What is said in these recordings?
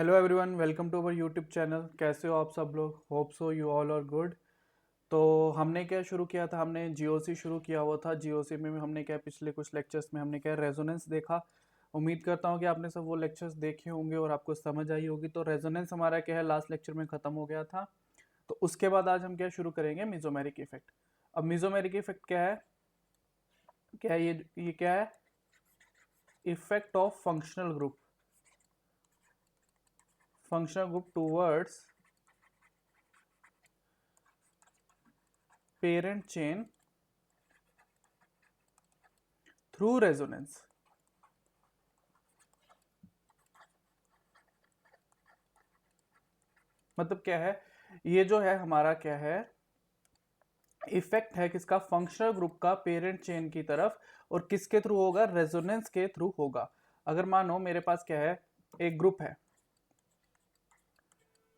Hello everyone, welcome to our YouTube channel. कैसे हो आप सब लोग? Hope so you all are good. तो हमने क्या शुरू किया था? हमने जीओसी शुरू किया हुआ था। जीओसी में हमने क्या पिछले कुछ लेक्चर्स में हमने क्या रेजोनेंस देखा। उम्मीद करता हूँ कि आपने सब वो लेक्चर्स देखे होंगे और आपको समझ आई होगी। तो रेजोनेंस हमारा क्या है, लास्ट लेक्चर में ख़त्म हो गया था। तो उसके बाद आज हम क्या शुरू करेंगे, मिजोमेरिक इफेक्ट। अब मिजोमेरिक इफेक्ट क्या है? क्या है ये क्या है? Effect of functional group towards parent chain through resonance. मतलब क्या है, ये जो है हमारा क्या है, इफेक्ट है किसका? फंक्शनल ग्रुप का पेरेंट चेन की तरफ। और किसके थ्रू होगा? रेजोनेंस के थ्रू होगा। अगर मानो मेरे पास क्या है, एक ग्रुप है,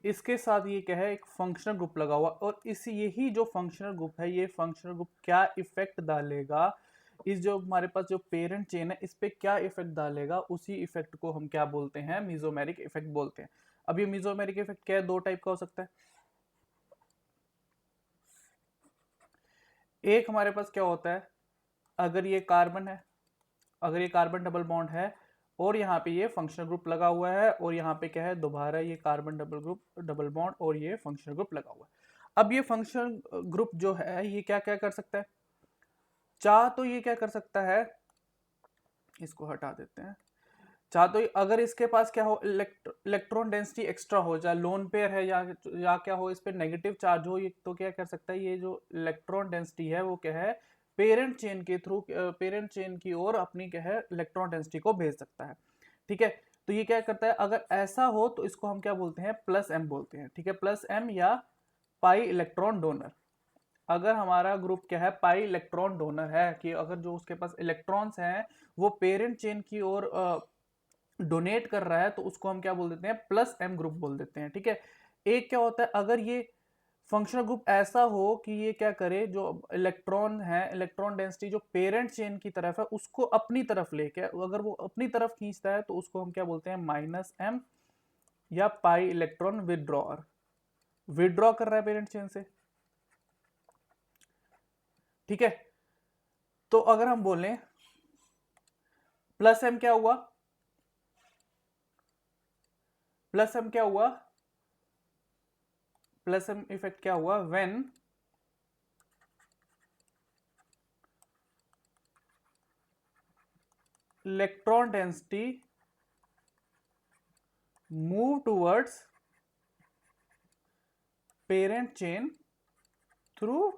इसके साथ ये क्या है, एक फंक्शनल ग्रुप लगा हुआ, और इस यही जो फंक्शनल ग्रुप है, ये फंक्शनल ग्रुप क्या इफेक्ट डालेगा, इस जो हमारे पास जो पेरेंट चेन है, इस पे क्या इफेक्ट डालेगा, उसी इफेक्ट को हम क्या बोलते हैं? मिजोमेरिक इफेक्ट बोलते हैं। अब ये मिजोमेरिक इफेक्ट क्या है? दो टाइप का हो सकता है। एक हमारे पास क्या होता है, अगर ये कार्बन है, अगर ये कार्बन डबल बॉन्ड है और यहाँ पे ये फंक्शनल ग्रुप लगा हुआ है, और यहाँ पे क्या है, दोबारा ये कार्बन डबल बॉन्ड और ये फंक्शनल ग्रुप लगा हुआ है। अब ये फंक्शनल ग्रुप जो है, ये क्या क्या कर सकता है? चाह तो ये क्या कर सकता है, इसको हटा देते हैं। चाह तो अगर इसके पास क्या हो, इलेक्ट्रॉन डेंसिटी एक्स्ट्रा हो, चाहे लोन पेयर है या क्या हो, इस पे नेगेटिव चार्ज हो, ये तो क्या कर सकता है, ये जो इलेक्ट्रॉन डेंसिटी है वो क्या है, पेरेंट चेन के थ्रू, पेरेंट चेन की ओर अपनी क्या है, इलेक्ट्रॉन डेंसिटी को भेज सकता है। ठीक है। तो ये क्या करता है, अगर ऐसा हो तो इसको हम क्या बोलते हैं? प्लस एम बोलते हैं। ठीक है, प्लस एम या पाई इलेक्ट्रॉन डोनर। अगर हमारा ग्रुप क्या है, पाई इलेक्ट्रॉन डोनर है, कि अगर जो उसके पास इलेक्ट्रॉन्स हैं वो पेरेंट चेन की ओर डोनेट कर रहा है, तो उसको हम क्या बोल देते हैं? प्लस एम ग्रुप बोल देते हैं। ठीक है। एक क्या होता है, अगर ये फंक्शनल ग्रुप ऐसा हो कि ये क्या करे, जो इलेक्ट्रॉन है, इलेक्ट्रॉन डेंसिटी जो पेरेंट चेन की तरफ है उसको अपनी तरफ लेके, अगर वो अपनी तरफ खींचता है, तो उसको हम क्या बोलते हैं? माइनस एम या पाई इलेक्ट्रॉन विदड्रॉअर। विदड्रॉ कर रहा है पेरेंट चेन से। ठीक है। तो अगर हम बोलें प्लस एम क्या हुआ, प्लस एम क्या हुआ, प्लस एम इफेक्ट क्या हुआ? When electron density move towards parent chain through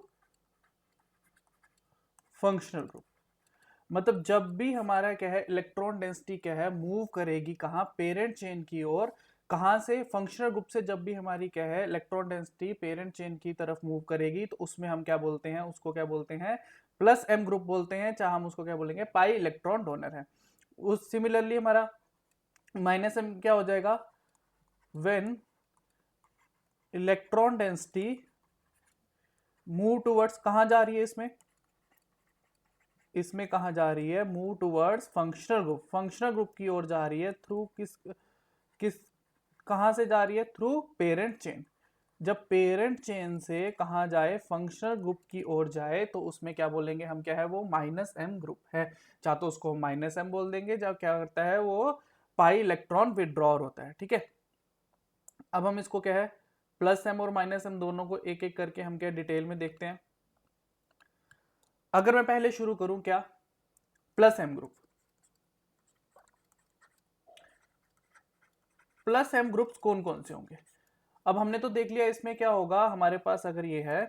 functional group. मतलब जब भी हमारा क्या है, इलेक्ट्रॉन डेंसिटी क्या है, मूव करेगी कहाँ? पेरेंट चेन की ओर। कहाँ से? फंक्शनल ग्रुप से। जब भी हमारी क्या है, इलेक्ट्रॉन डेंसिटी पेरेंट चेन की तरफ मूव करेगी, तो उसमें हम क्या बोलते हैं? उसको क्या बोलते हैं? प्लस एम ग्रुप बोलते हैं, चाहे हम उसको क्या बोलेंगे? पाई इलेक्ट्रॉन डोनर है। उस सिमिलरली हमारा माइनस एम क्या हो जाएगा? When electron density move towards, कहाँ जा रही है इसमें? इसमें कहाँ जा रही है? Move towards functional group. Functional group की ओर जा रही है। थ्रू किस किस कहाँ से जा रही है? Through parent chain. जब पेरेंट चेन से कहाँ जाए? फंक्शनल ग्रुप की ओर जाए, तो उसमें क्या बोलेंगे हम? क्या है वो? माइनस एम ग्रुप है। चाहे तो उसको माइनस एम बोल देंगे। जब क्या करता है वो, पाई इलेक्ट्रॉन विड्रॉर होता है। ठीक है। अब हम इसको क्या है, प्लस एम और माइनस एम दोनों को एक एक करके हम क्या डिटेल में देखते हैं। अगर मैं पहले शुरू करूं क्या, plus M group. Plus M groups कौन कौन से होंगे? अब हमने तो देख लिया इसमें क्या होगा हमारे पास। अगर ये है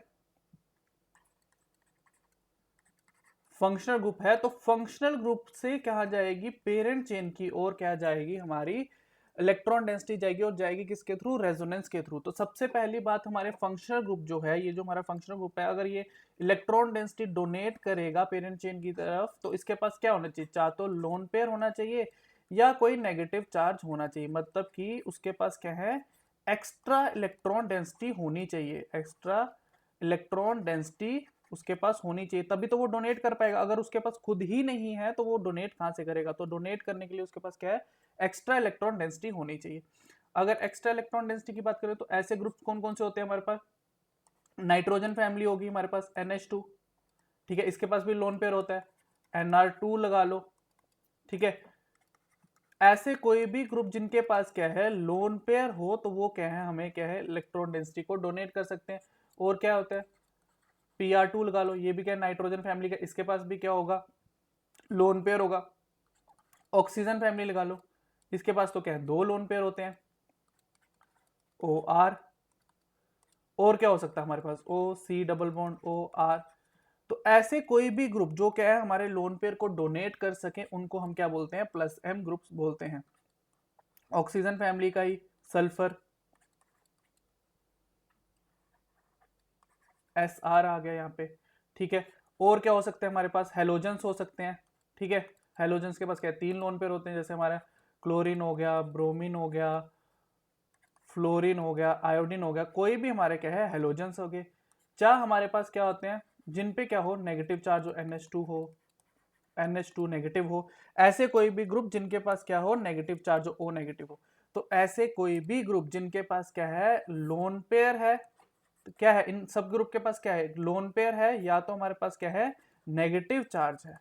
फंक्शनल ग्रुप है, तो फंक्शनल ग्रुप से क्या जाएगी? पेरेंट चेन की ओर क्या जाएगी? हमारी इलेक्ट्रॉन डेंसिटी जाएगी, और जाएगी किसके थ्रू? रेजोनेंस के थ्रू। तो सबसे पहली बात, हमारे फंक्शनल ग्रुप जो है, ये जो हमारा फंक्शनल ग्रुप है, अगर ये इलेक्ट्रॉन डेंसिटी डोनेट करेगा पेरेंट चेन की तरफ, तो इसके पास क्या होना चाहिए? चाहे तो लोन पेयर होना चाहिए या कोई नेगेटिव चार्ज होना चाहिए। मतलब कि उसके पास क्या है, एक्स्ट्रा इलेक्ट्रॉन डेंसिटी होनी चाहिए। एक्स्ट्रा इलेक्ट्रॉन डेंसिटी उसके पास होनी चाहिए, तभी तो वो डोनेट कर पाएगा। अगर उसके पास खुद ही नहीं है, तो वो डोनेट कहां से करेगा? तो डोनेट करने के लिए उसके पास क्या है? एक्स्ट्रा इलेक्ट्रॉन डेंसिटी होनी चाहिए। अगर एक्स्ट्रा इलेक्ट्रॉन डेंसिटी की बात करें तो ऐसे ग्रुप्स कौन कौन से होते हैं हमारे पास, नाइट्रोजन फैमिली होगी हमारे पास NH2, ठीक है, इसके पास भी लोन पेयर होता है, Nr2 लगा लो, ठीक है। ऐसे कोई भी ग्रुप जिनके पास क्या है लोन पेयर हो तो वो क्या है हमें क्या है इलेक्ट्रॉन डेंसिटी को डोनेट कर सकते हैं। और क्या होता है Pr2 लगा लो, ये भी क्या नाइट्रोजन फैमिली का, इसके पास भी क्या होगा लोन पेयर होगा। ऑक्सीजन फैमिली लगा लो, इसके पास तो क्या है दो लोन पेयर होते हैं OR। और क्या हो सकता है हमारे पास OC डबल बॉन्ड OR। तो ऐसे कोई भी ग्रुप जो क्या है हमारे लोन पेयर को डोनेट कर सके उनको हम क्या बोलते हैं प्लस M ग्रुप्स बोलते हैं। ऑक्सीजन फैमिली का ही सल्फर SR आ गया यहाँ पे, ठीक है। और क्या हो सकते हैं हमारे पास हेलोजेंस हो सकते हैं, ठीक है। हेलोजेंस के पास क्या है तीन लोन पेयर होते हैं, जैसे हमारा क्लोरीन हो गया, ब्रोमीन हो गया, फ्लोरीन हो गया, आयोडीन हो गया, कोई भी हमारे क्या है हेलोजेंस हो गए। चाहे हमारे पास क्या होते हैं जिन पे क्या हो नेगेटिव चार्ज हो, NH2 हो, NH2 नेगेटिव हो, ऐसे कोई भी ग्रुप जिनके पास क्या हो नेगेटिव चार्ज हो O नेगेटिव हो। तो ऐसे कोई भी ग्रुप जिनके पास क्या है लोन पेयर है, तो क्या है इन सब ग्रुप के पास क्या है लोन पेयर है या तो हमारे पास क्या है नेगेटिव चार्ज है,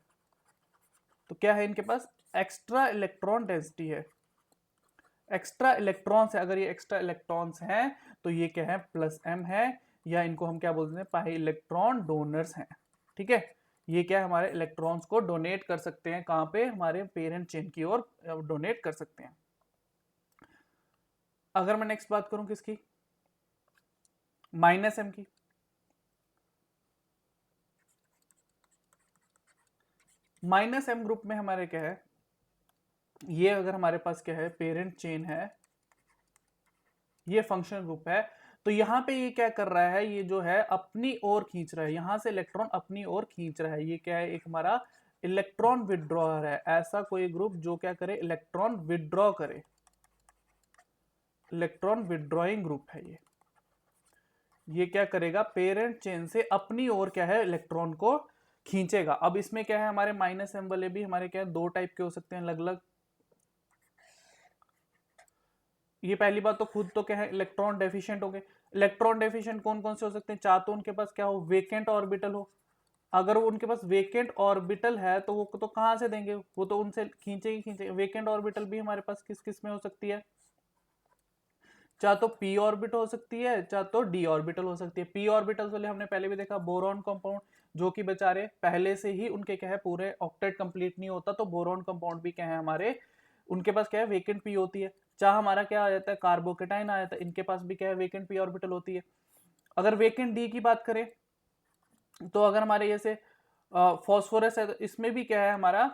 तो क्या है इनके पास एक्स्ट्रा इलेक्ट्रॉन डेंसिटी है, एक्स्ट्रा इलेक्ट्रॉन्स है। अगर ये एक्स्ट्रा इलेक्ट्रॉन्स हैं तो ये क्या है प्लस M है, या इनको हम क्या बोलते हैं पाई इलेक्ट्रॉन डोनर्स हैं, ठीक है। ये क्या है हमारे इलेक्ट्रॉन्स को डोनेट कर सकते हैं, कहां पे हमारे पेरेंट चेन की ओर डोनेट कर सकते हैं। अगर मैं नेक्स्ट बात करूं किसकी -M की, -M ग्रुप में हमारे क्या है ये अगर हमारे पास क्या है पेरेंट चेन है, ये फंक्शनल ग्रुप है, तो यहां पे ये क्या कर रहा है ये जो है अपनी ओर खींच रहा है, यहां से इलेक्ट्रॉन अपनी ओर खींच रहा है। ये क्या है एक हमारा इलेक्ट्रॉन विड्रॉअर है, ऐसा कोई ग्रुप जो क्या करे इलेक्ट्रॉन विड्रॉ करे, इलेक्ट्रॉन विड्रॉइंग ग्रुप है ये क्या करेगा पेरेंट चेन से अपनी ओर क्या है इलेक्ट्रॉन को खींचेगा। अब इसमें क्या है हमारे -M वाले भी हमारे क्या है दो टाइप के हो सकते हैं अलग अलग। ये पहली बात तो खुद तो क्या है इलेक्ट्रॉन डेफिशिएंट हो गए। इलेक्ट्रॉन डेफिशिएंट कौन कौन से हो सकते हैं, चाहे तो उनके पास क्या हो वेकेंट ऑर्बिटल हो, अगर वो उनके पास वेकेंट ऑर्बिटल है तो वो तो कहां से देंगे, वो तो उनसे खींचे ही खींचे। वेकेंट ऑर्बिटल भी हमारे पास किस किस में हो सकती है, चाहे तो p ऑर्बिट हो सकती है चाहे तो d ऑर्बिटल हो सकती है। p ऑर्बिटल वाले हमने पहले भी देखा बोरॉन कंपाउंड, जो कि बेचारे पहले से ही उनके क्या है पूरे ऑक्टेट कंप्लीट नहीं होता, तो बोरॉन कंपाउंड भी क्या है हमारे उनके पास क्या है वेकेंट p होती है। चाहे हमारा क्या आ जाता है कार्बोकेटाइन आ जाता है, इनके पास भी क्या है वेकेंट p ऑर्बिटल होती है। अगर वेकेंट d की बात करें तो अगर हमारे जैसे फॉस्फोरस है तो इसमें भी क्या है हमारा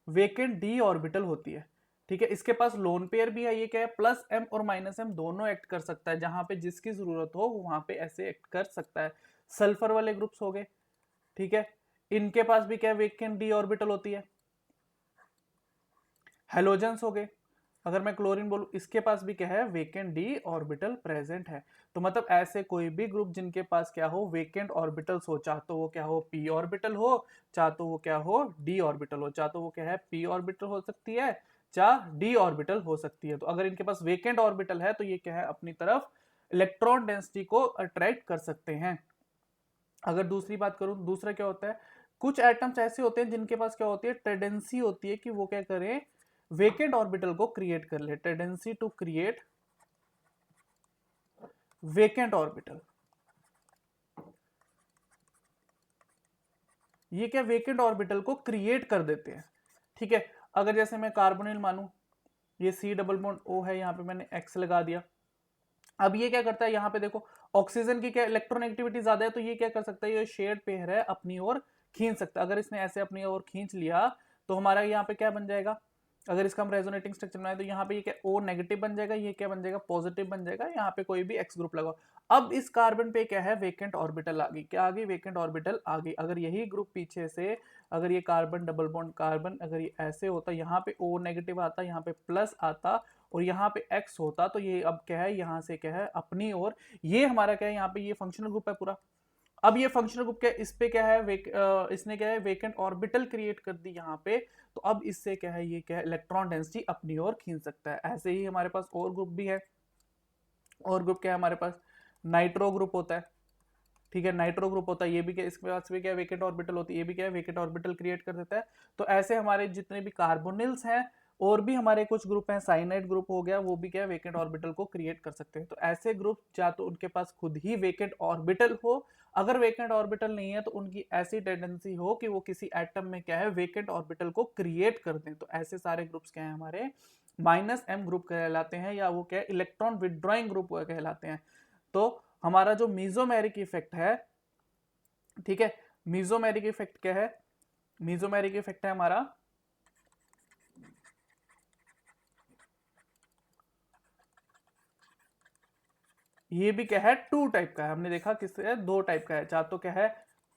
वेकेंट d ऑर्बिटल होती है, ठीक है। इसके पास लोन पेयर भी है, ये क्या है प्लस M और -M दोनों एक्ट कर सकता है, जहां पे जिसकी जरूरत हो वहां पे ऐसे एक्ट कर सकता है। सल्फर वाले ग्रुप्स हो गए, ठीक है, इनके पास भी क्या है वेकेंट d ऑर्बिटल होती है। हेलोजेंस हो गए, अगर मैं क्लोरीन बोलूं इसके पास भी क्या है वेकेंट d ऑर्बिटल प्रेजेंट है। तो मतलब ऐसे कोई भी ग्रुप जिनके पास क्या हो वेकेंट ऑर्बिटल्स हो, चाहे तो वो क्या हो p ऑर्बिटल हो, चाहे तो वो क्या हो d ऑर्बिटल हो, चाहे तो वो क्या है p ऑर्बिटल हो सकती है चाहे d ऑर्बिटल हो सकती है। तो अगर इनके पास वेकेंट ऑर्बिटल है तो ये क्या है अपनी तरफ इलेक्ट्रॉन डेंसिटी को अट्रैक्ट कर सकते हैं। अगर दूसरी बात करूं दूसरा क्या होता है, कुछ एटम्स ऐसे होते हैं जिनके पास क्या होती है टेंडेंसी होती है कि वो क्या करें वेकेंट ऑर्बिटल को क्रिएट कर ले, tendency to create vacant orbital. ये क्या वेकेंट ऑर्बिटल को क्रिएट कर देते हैं, ठीक है। अगर जैसे मैं कार्बोनिल मानूं, ये C डबल बॉन्ड O है, यहाँ पे मैंने X लगा दिया। अब ये क्या करता है यहाँ पे देखो ऑक्सीजन की क्या इलेक्ट्रोनेगेटिविटी ज्यादा है, तो ये क्या कर सकता है ये शेड पेयर है अपनी ओर खींच सकता है। अगर इसने ऐसे अपनी ओर खींच लिया तो हमारा यहाँ पे क्या बन जाएगा, अगर इसका हम रेजोनेटिंग स्ट्रक्चर बनाए तो यहाँ पे ये क्या O नेगेटिव बन जाएगा, ये क्या बन जाएगा पॉजिटिव बन जाएगा, यहाँ पे कोई भी X ग्रुप लगाओ। अब इस कार्बन पे क्या है वेकेंट ऑर्बिटल आ गई, क्या आ गई वेकेंट ऑर्बिटल आ गई। अगर यही ग्रुप पीछे से अगर ये कार्बन डबल बॉन्ड कार्बन अगर ये ऐसे होता, यहाँ पे O नेगेटिव आता, यहाँ पे प्लस आता और यहाँ पे X होता, तो ये अब क्या है यहाँ से क्या है अपनी ओर, ये हमारा क्या है यहाँ पे ये फंक्शनल ग्रुप है पूरा। अब ये फंक्शनल ग्रुप क्या है, इस पे क्या है इसने क्या है वेकेंट ऑर्बिटल क्रिएट कर दी यहाँ पे, तो अब इससे क्या है ये क्या है इलेक्ट्रॉन डेंसिटी अपनी ओर खींच सकता है। ऐसे ही हमारे पास और ग्रुप भी है, और ग्रुप क्या है हमारे पास, नाइट्रो ग्रुप होता है। ठीक है, नाइट्रो ग्रुप होता है, ये भी क्या, इसके पास भी क्या वेकेंट ऑर्बिटल होती है, ये भी क्या है वेकेंट ऑर्बिटल क्रिएट कर देता है। तो ऐसे हमारे जितने भी कार्बोनिल्स हैं, और भी हमारे कुछ ग्रुप हैं, साइनाइड ग्रुप हो गया, वो भी क्या है वेकेंट ऑर्बिटल को क्रिएट कर सकते हैं। तो ऐसे ग्रुप या तो उनके पास खुद ही वेकेंट ऑर्बिटल हो, अगर वेकेंट ऑर्बिटल नहीं है तो उनकी ऐसी टेंडेंसी हो कि वो किसी एटम में क्या है वेकेंट ऑर्बिटल को क्रिएट कर दें। तो ऐसे सारे ग्रुप्स क्या है हमारे -m ग्रुप कहलाते हैं, या वो क्या है इलेक्ट्रॉन विड्रॉइंग ग्रुप कहलाते हैं। तो हमारा जो मीजोमेरिक इफेक्ट है, ठीक है, मीजोमेरिक इफेक्ट क्या है, मीजोमेरिक इफेक्ट है हमारा ये भी क्या है 2 टाइप का है। हमने देखा किससे है, 2 टाइप का है, चाहे तो क्या है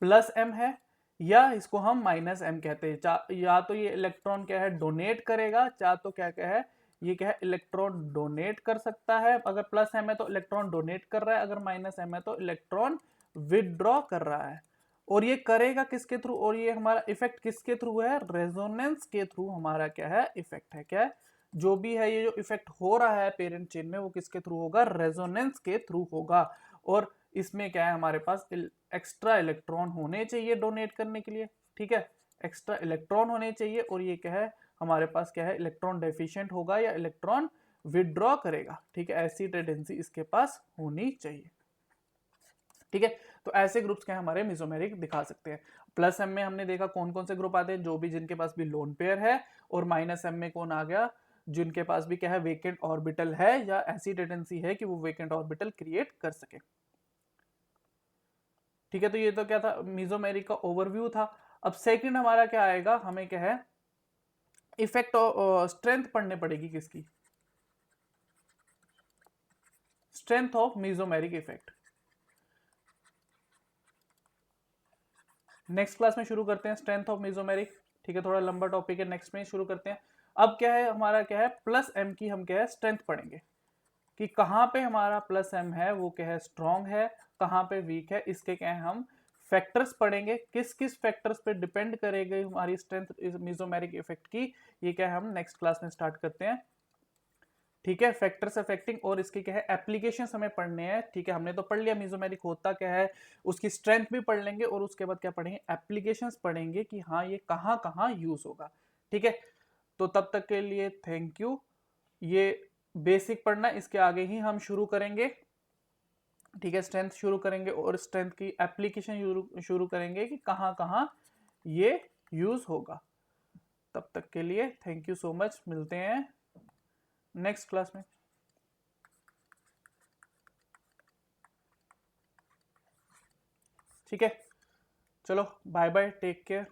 +m है, या इसको हम -m कहते हैं। या तो ये इलेक्ट्रॉन क्या है डोनेट करेगा, चाहे तो क्या क्या है ये क्या है इलेक्ट्रॉन डोनेट कर सकता है। अगर +m है तो इलेक्ट्रॉन डोनेट कर रहा है, अगर -m है तो इलेक्ट्रॉन विदड्रॉ कर रहा है। और ये करेगा किसके थ्रू, और ये हमारा इफेक्ट किसके थ्रू है, रेजोनेंस के थ्रू हमारा क्या है इफेक्ट है। क्या है, जो भी है ये जो इफेक्ट हो रहा है पेरेंट चेन में, वो किसके थ्रू होगा, रेजोनेंस के थ्रू होगा। और इसमें क्या है हमारे पास एक्स्ट्रा इलेक्ट्रॉन होने चाहिए डोनेट करने के लिए। ठीक है, एक्स्ट्रा इलेक्ट्रॉन होने चाहिए, और ये क्या है हमारे पास क्या है इलेक्ट्रॉन डेफिशिएंट होगा या इलेक्ट्रॉन विदड्रॉ करेगा। ठीक है, ऐसी टेंडेंसी इसके पास होनी चाहिए। ठीक है, तो ऐसे ग्रुप्स क्या हमारे मेसोमेरिक दिखा सकते हैं। +m में हमने देखा कौन कौन से ग्रुप आते हैं, जो भी जिनके पास भी लोन पेयर है। और -m में कौन आ गया, जिनके पास भी क्या है वेकेंट ऑर्बिटल है, या ऐसी टेंडेंसी है कि वो वेकेंट ऑर्बिटल क्रिएट कर सके। ठीक है, तो ये तो क्या था मेसोमेरिक का ओवरव्यू था। अब सेकंड हमारा क्या आएगा, हमें क्या है इफेक्ट और स्ट्रेंथ पढ़ने पड़ेगी किसकी, strength of mesomeric effect. Next class में शुरू करते हैं स्ट्रेंथ ऑफ मेसोमेरिक। ठीक है, थोड़ा लंबा टॉपिक है, नेक्स्ट में शुरू करते हैं। अब क्या है हमारा क्या है +m की हम क्या है स्ट्रेंथ पढ़ेंगे, कि कहाँ पे हमारा +m है वो क्या है स्ट्रॉन्ग है, कहाँ पे वीक है। इसके क्या है हम फैक्टर्स पढ़ेंगे, किस किस फैक्टर्स पे डिपेंड करेगी हमारी स्ट्रेंथ मेसोमेरिक इफेक्ट की, ये क्या है हम नेक्स्ट क्लास में स्टार्ट करते हैं। ठीक है, फैक्टर्स अफेक्टिंग, और इसके क्या है एप्लीकेशंस हमें पढ़ने हैं। ठीक है, हमने तो पढ़ लिया मेसोमेरिक होता क्या है, उसकी स्ट्रेंथ भी पढ़ लेंगे, और उसके बाद क्या पढ़ेंगे एप्लीकेशंस पढ़ेंगे कि हाँ ये कहाँ कहाँ यूज होगा। ठीक है, तो तब तक के लिए थैंक यू। ये बेसिक पढ़ना, इसके आगे ही हम शुरू करेंगे। ठीक है, स्ट्रेंथ शुरू करेंगे और स्ट्रेंथ की एप्लीकेशन शुरू करेंगे कि कहाँ कहाँ ये यूज होगा। तब तक के लिए थैंक यू सो मच, मिलते हैं नेक्स्ट क्लास में। ठीक है, चलो बाय बाय, टेक केयर।